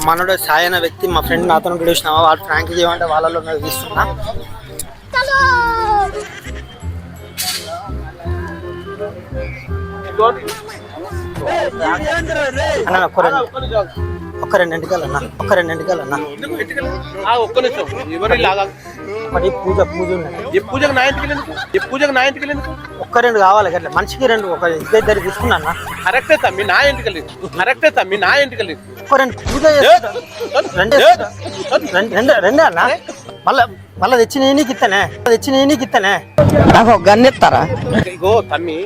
మనోడు సాయి అనే వ్యక్తి మా ఫ్రెండ్ నాతో చూసినావా, వాళ్ళు ఫ్రాంక్ చేయమంటే వాళ్ళలో తీస్తున్నా. అన్న ఒక్క రెండు ఎంటికలన్నా, ఒక్క రెండు ఎంటికలన్నా. ఒక్క రెండు కావాలి కదా, మనిషికి రెండు, ఒక ఇద్దరు తీసుకున్నా. కరెక్టే తమ్మి, నా ఎంటికలు కరెక్టే తమ్మి, నా ఎంటికలు ఒక్క రెండు పూజ రెండే అన్న. మళ్ళా తెచ్చి నీకు ఇస్తానే, నాకు ఒక గన్ను ఇస్తారా? ఇగో తమ్మి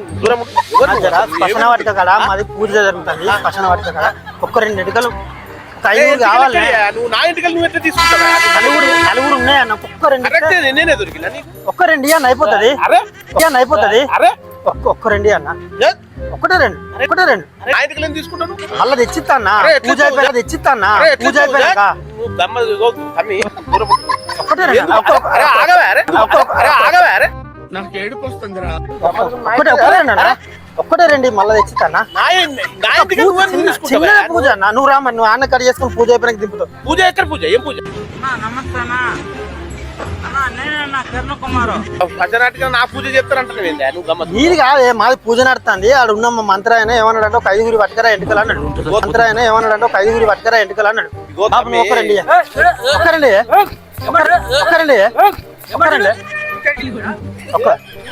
స్పశన వాటిక కాడ మాది పూజ జరుగుతుంది. స్పశన వాటిక కాడ ఒక్క రెండు ఎంటికలు కావాలి. నువ్వు నా ఎంటికలు నువ్వు ఎట్లా తీసుకుంటావా? నలుగురు ఉన్నాయన్న. ఒక్క రెండు, నేనే దొరికినా ఒక్క రెండు ఇవ్వన్న అయిపోతుంది, అయిపోతుంది. ఒక్క రెండు అన్న, ఒకటే రెండు, ఒకటే రెండు. తీసుకుంటాను మళ్ళీ తెచ్చిస్తా అన్న, పూజ అయిపోయాక తెచ్చిస్తా అన్న, పూజ అయిపోయాక ఒకటే రెండు. నాకు ఏడుపు వస్తుందిరా. ఒకటే రెండు అన్న, ఒక్కటే రెండు మళ్ళీ తెచ్చిస్తానా. చిన్న పూజ అన్న, నువ్వు రామ, నువ్వు అన్న కట్ చేసుకుని పూజ అయిపోయినాక దింపుతావు. పూజ ఎక్కడ పూజ? ఏం పూజ? నా పూజ చెప్తారంటే నీది కాదే, మాది పూజ నడుతుంది. ఆడు ఉన్న మంత్రాయన ఏమన్నాడంటే ఒక 5 పట్టుకరా ఎంటికలు అన్నాడు. మంత్రాయన ఏమన్నాడంటే ఒక 5 పట్టుకరా ఎంటికలు అన్నాడు. ఒక రెండు, ఒక రెండు, ఒక రెండు, ఒక రెండు,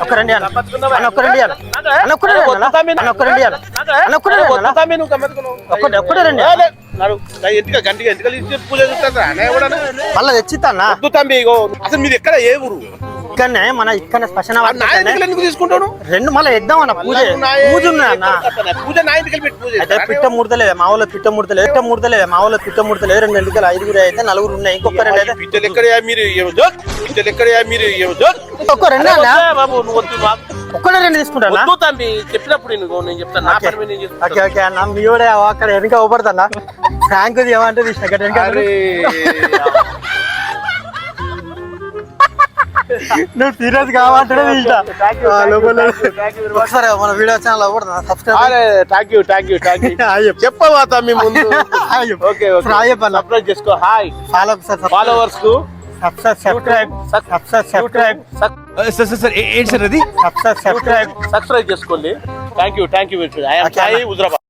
ఒక్క రెండు అన్న, ఒక్క రెండు అన్న, ఒక్క రెండు అన్న, ఒక్క రెండు అన్న, ఒక్క రెండు, ఒక్కటే రెండు మళ్ళీ తెచ్చిస్తానా. అసలు మీరు ఎక్కడ ఏ ఊరు? ఇక్కడనే మన ఇక్కడ స్పశన తీసుకుంటాను. రెండు మళ్ళీ ఇద్దాం అన్న. పూజ పూజ ఉన్నా అన్న. పూజ నా ఇంటికి పెట్టి అయితే పిట్ట ముడతలేదు మా ఊళ్ళో, పిట్ట ముడతలేదు, పిట్ట ముడతలేదు మా ఊళ్ళో, పిట్ట ముడతలేదు. రెండు ఎంటికలు 5 అయితే 4 ఉన్నాయి. ఇంకొక రెండు అయితే పిట్టలు ఎక్కడయా మీరు? ఎక్కడయా మీరు? ఒక్క రెండు బాబు నువ్వు వద్దు, ఒక్కడే రెండు తీసుకుంటా తమ్మి. చెప్పినప్పుడు నేను చెప్తాను. ఓకే ఓకే అన్న, మీ కూడా అక్కడ వెనక అవపడతా. ఫ్రాంక్ ఏమంటే నువ్వు సీరియస్ కావాలంటే ఒకసారి మన వీడియో ఛానల్ అవ్వబడుతున్నా. సబ్స్క్రైబ్ చెప్పవా తమ్మి ముందు? సబ్స్క్రైబ్ చేసుకో. హాయ్ ఫాలోవర్స్ కు సబ్స్క్రైబ్ చేసుకోండి. Thank you Huzurabad.